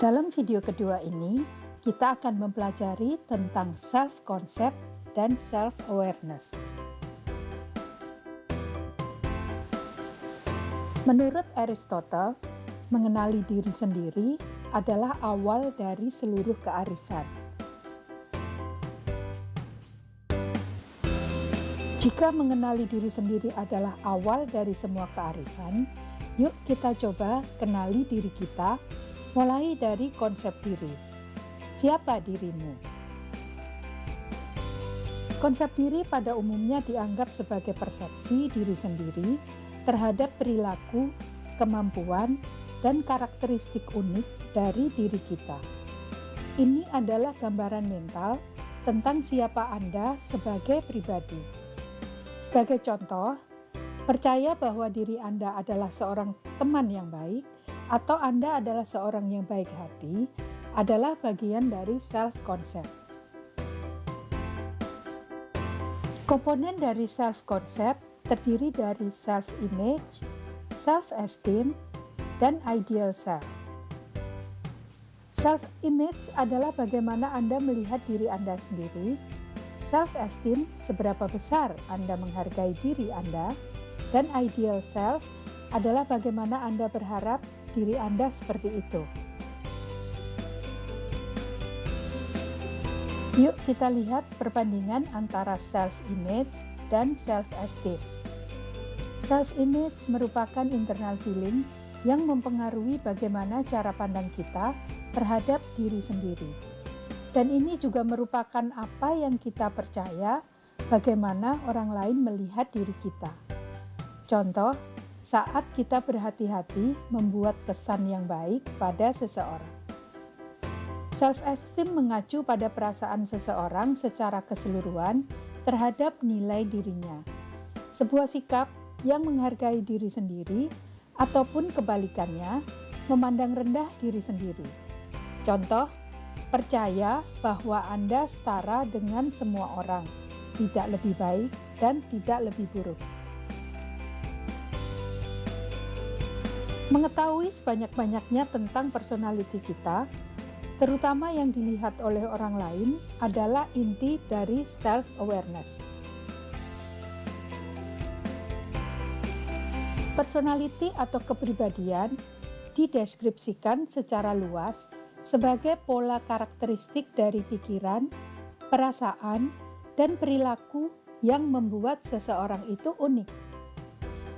Dalam video kedua ini, kita akan mempelajari tentang self-concept dan self-awareness. Menurut Aristotle, mengenali diri sendiri adalah awal dari seluruh kearifan. Jika mengenali diri sendiri adalah awal dari semua kearifan, yuk kita coba kenali diri kita, mulai dari konsep diri. Siapa dirimu? Konsep diri pada umumnya dianggap sebagai persepsi diri sendiri terhadap perilaku, kemampuan, dan karakteristik unik dari diri kita. Ini adalah gambaran mental tentang siapa Anda sebagai pribadi. Sebagai contoh, percaya bahwa diri Anda adalah seorang teman yang baik, atau Anda adalah seorang yang baik hati, adalah bagian dari self-concept. Komponen dari self-concept terdiri dari self-image, self-esteem, dan ideal self. Self-image adalah bagaimana Anda melihat diri Anda sendiri. Self-esteem, seberapa besar Anda menghargai diri Anda. Dan ideal self adalah bagaimana Anda berharap diri Anda seperti itu. Yuk kita lihat perbandingan antara self-image dan self-esteem. Self-image merupakan internal feeling yang mempengaruhi bagaimana cara pandang kita terhadap diri sendiri. Dan ini juga merupakan apa yang kita percaya, bagaimana orang lain melihat diri kita. Contoh, saat kita berhati-hati membuat kesan yang baik pada seseorang. Self-esteem mengacu pada perasaan seseorang secara keseluruhan terhadap nilai dirinya. Sebuah sikap yang menghargai diri sendiri ataupun kebalikannya, memandang rendah diri sendiri. Contoh, percaya bahwa Anda setara dengan semua orang, tidak lebih baik dan tidak lebih buruk. Mengetahui sebanyak-banyaknya tentang personality kita, terutama yang dilihat oleh orang lain, adalah inti dari self-awareness. Personality atau kepribadian dideskripsikan secara luas sebagai pola karakteristik dari pikiran, perasaan, dan perilaku yang membuat seseorang itu unik.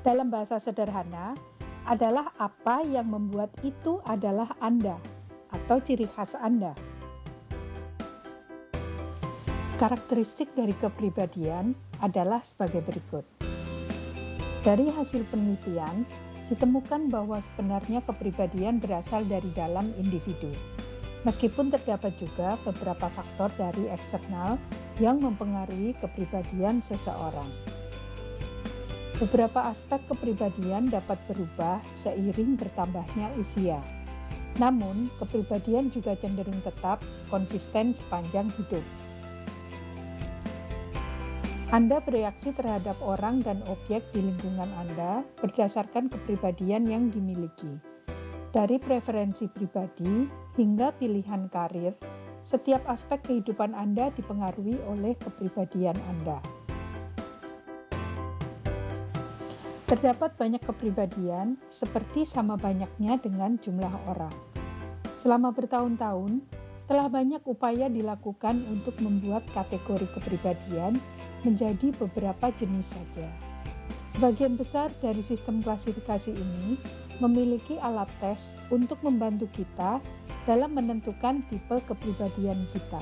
Dalam bahasa sederhana, adalah apa yang membuat itu adalah Anda atau ciri khas Anda. Karakteristik dari kepribadian adalah sebagai berikut. Dari hasil penelitian, ditemukan bahwa sebenarnya kepribadian berasal dari dalam individu. Meskipun terdapat juga beberapa faktor dari eksternal yang mempengaruhi kepribadian seseorang. Beberapa aspek kepribadian dapat berubah seiring bertambahnya usia. Namun, kepribadian juga cenderung tetap konsisten sepanjang hidup. Anda bereaksi terhadap orang dan objek di lingkungan Anda berdasarkan kepribadian yang dimiliki. Dari preferensi pribadi hingga pilihan karir, setiap aspek kehidupan Anda dipengaruhi oleh kepribadian Anda. Terdapat banyak kepribadian seperti sama banyaknya dengan jumlah orang. Selama bertahun-tahun, telah banyak upaya dilakukan untuk membuat kategori kepribadian menjadi beberapa jenis saja. Sebagian besar dari sistem klasifikasi ini memiliki alat tes untuk membantu kita dalam menentukan tipe kepribadian kita.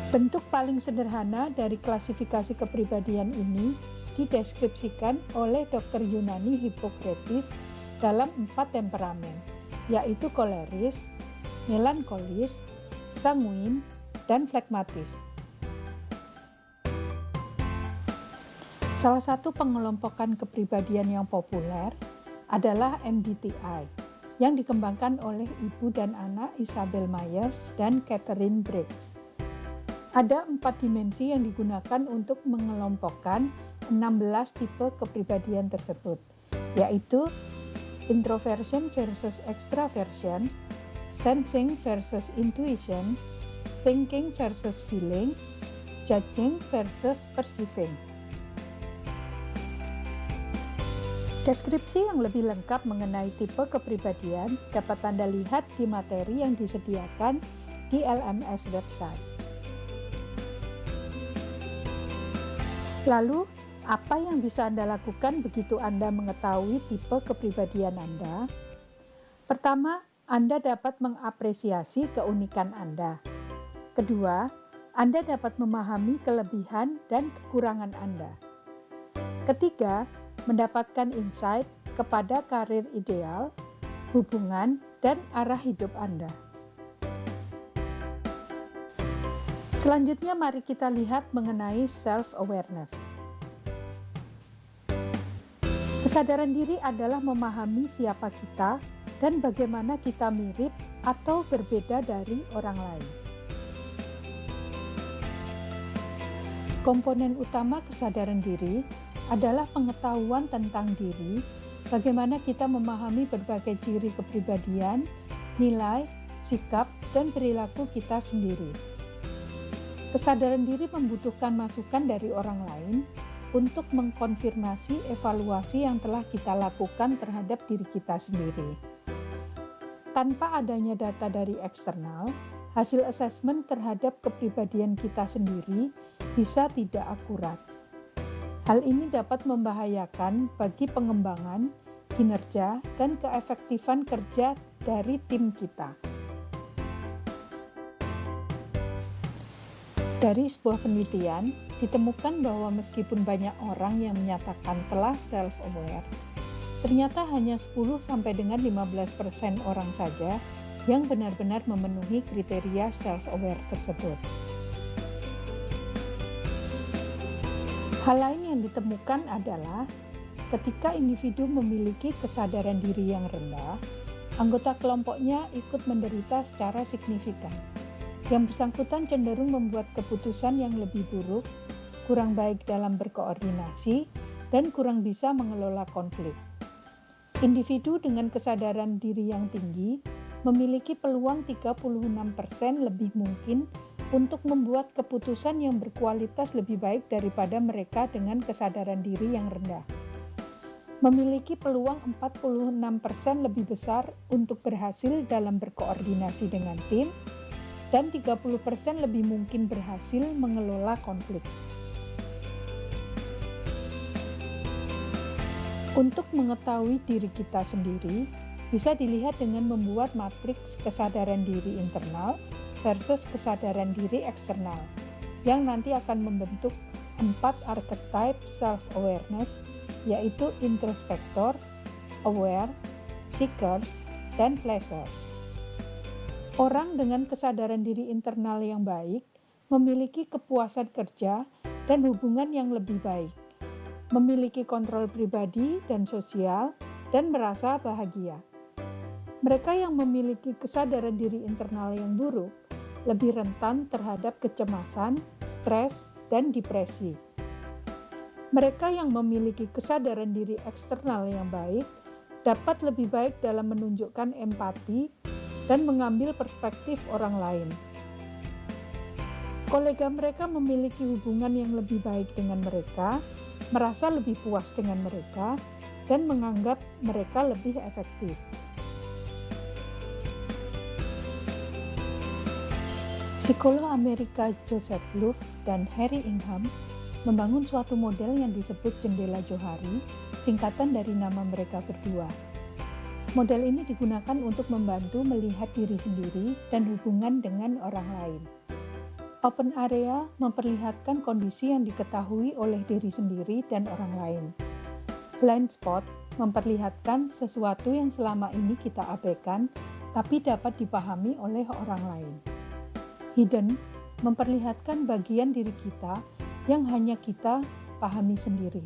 Bentuk paling sederhana dari klasifikasi kepribadian ini dideskripsikan oleh Dr. Yunani Hippocrates dalam 4 temperamen, yaitu koleris, melankolis, sanguin, dan flegmatis. Salah satu pengelompokan kepribadian yang populer adalah MBTI, yang dikembangkan oleh ibu dan anak Isabel Myers dan Catherine Briggs. Ada 4 dimensi yang digunakan untuk mengelompokkan 16 tipe kepribadian tersebut, yaitu introversion versus extraversion, sensing versus intuition, thinking versus feeling, judging versus perceiving. Deskripsi yang lebih lengkap mengenai tipe kepribadian dapat Anda lihat di materi yang disediakan di LMS website. Lalu, apa yang bisa Anda lakukan begitu Anda mengetahui tipe kepribadian Anda? Pertama, Anda dapat mengapresiasi keunikan Anda. Kedua, Anda dapat memahami kelebihan dan kekurangan Anda. Ketiga, mendapatkan insight kepada karir ideal, hubungan, dan arah hidup Anda. Selanjutnya mari kita lihat mengenai self-awareness. Kesadaran diri adalah memahami siapa kita dan bagaimana kita mirip atau berbeda dari orang lain. Komponen utama kesadaran diri adalah pengetahuan tentang diri, bagaimana kita memahami berbagai ciri kepribadian, nilai, sikap, dan perilaku kita sendiri. Kesadaran diri membutuhkan masukan dari orang lain untuk mengkonfirmasi evaluasi yang telah kita lakukan terhadap diri kita sendiri. Tanpa adanya data dari eksternal, hasil asesmen terhadap kepribadian kita sendiri bisa tidak akurat. Hal ini dapat membahayakan bagi pengembangan, kinerja, dan keefektifan kerja dari tim kita. Dari sebuah penelitian, ditemukan bahwa meskipun banyak orang yang menyatakan telah self-aware, ternyata hanya 10-15% orang saja yang benar-benar memenuhi kriteria self-aware tersebut. Hal lain yang ditemukan adalah ketika individu memiliki kesadaran diri yang rendah, anggota kelompoknya ikut menderita secara signifikan. Yang bersangkutan cenderung membuat keputusan yang lebih buruk, kurang baik dalam berkoordinasi, dan kurang bisa mengelola konflik. Individu dengan kesadaran diri yang tinggi memiliki peluang 36% lebih mungkin untuk membuat keputusan yang berkualitas lebih baik daripada mereka dengan kesadaran diri yang rendah. Memiliki peluang 46% lebih besar untuk berhasil dalam berkoordinasi dengan tim, dan 30% lebih mungkin berhasil mengelola konflik. Untuk mengetahui diri kita sendiri, bisa dilihat dengan membuat matriks kesadaran diri internal versus kesadaran diri eksternal, yang nanti akan membentuk 4 archetype self-awareness, yaitu introspektor, aware, seekers, dan pleasers. Orang dengan kesadaran diri internal yang baik memiliki kepuasan kerja dan hubungan yang lebih baik, memiliki kontrol pribadi dan sosial, dan merasa bahagia. Mereka yang memiliki kesadaran diri internal yang buruk lebih rentan terhadap kecemasan, stres, dan depresi. Mereka yang memiliki kesadaran diri eksternal yang baik dapat lebih baik dalam menunjukkan empati dan mengambil perspektif orang lain. Kolega mereka memiliki hubungan yang lebih baik dengan mereka, merasa lebih puas dengan mereka, dan menganggap mereka lebih efektif. Psikolog Amerika Joseph Luft dan Harry Ingham membangun suatu model yang disebut jendela Johari, singkatan dari nama mereka berdua. Model ini digunakan untuk membantu melihat diri sendiri dan hubungan dengan orang lain. Open area memperlihatkan kondisi yang diketahui oleh diri sendiri dan orang lain. Blind spot memperlihatkan sesuatu yang selama ini kita abaikan tapi dapat dipahami oleh orang lain. Hidden memperlihatkan bagian diri kita yang hanya kita pahami sendiri.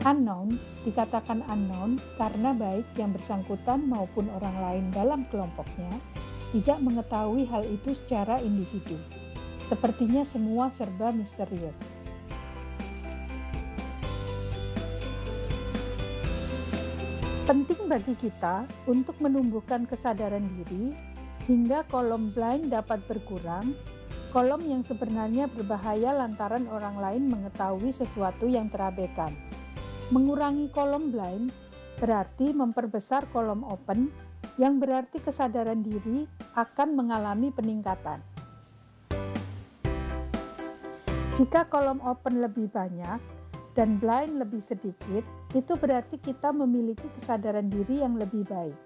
Unknown dikatakan unknown karena baik yang bersangkutan maupun orang lain dalam kelompoknya tidak mengetahui hal itu secara individu. Sepertinya semua serba misterius. Penting bagi kita untuk menumbuhkan kesadaran diri hingga kolom blind dapat berkurang, kolom yang sebenarnya berbahaya lantaran orang lain mengetahui sesuatu yang terabaikan. Mengurangi kolom blind berarti memperbesar kolom open, yang berarti kesadaran diri akan mengalami peningkatan. Jika kolom open lebih banyak dan blind lebih sedikit, itu berarti kita memiliki kesadaran diri yang lebih baik.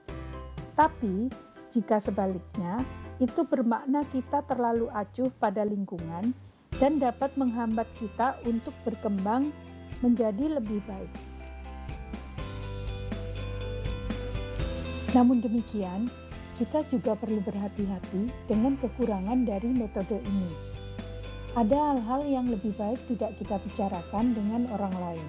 Tapi, jika sebaliknya, itu bermakna kita terlalu acuh pada lingkungan dan dapat menghambat kita untuk berkembang menjadi lebih baik. Namun demikian, kita juga perlu berhati-hati dengan kekurangan dari metode ini. Ada hal-hal yang lebih baik tidak kita bicarakan dengan orang lain.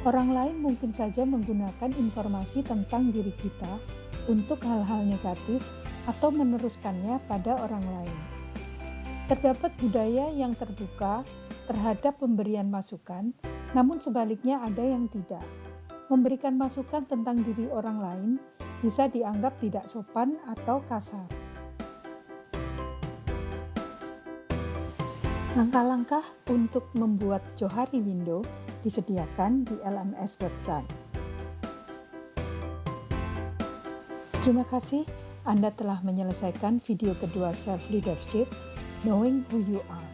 Orang lain mungkin saja menggunakan informasi tentang diri kita untuk hal-hal negatif atau meneruskannya pada orang lain. Terdapat budaya yang terbuka terhadap pemberian masukan, namun sebaliknya ada yang tidak. Memberikan masukan tentang diri orang lain bisa dianggap tidak sopan atau kasar. Langkah-langkah untuk membuat Johari Window disediakan di LMS website. Terima kasih Anda telah menyelesaikan video kedua Self Leadership, Knowing Who You Are.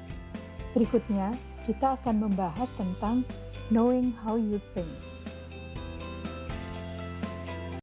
Berikutnya, kita akan membahas tentang Knowing How You Think.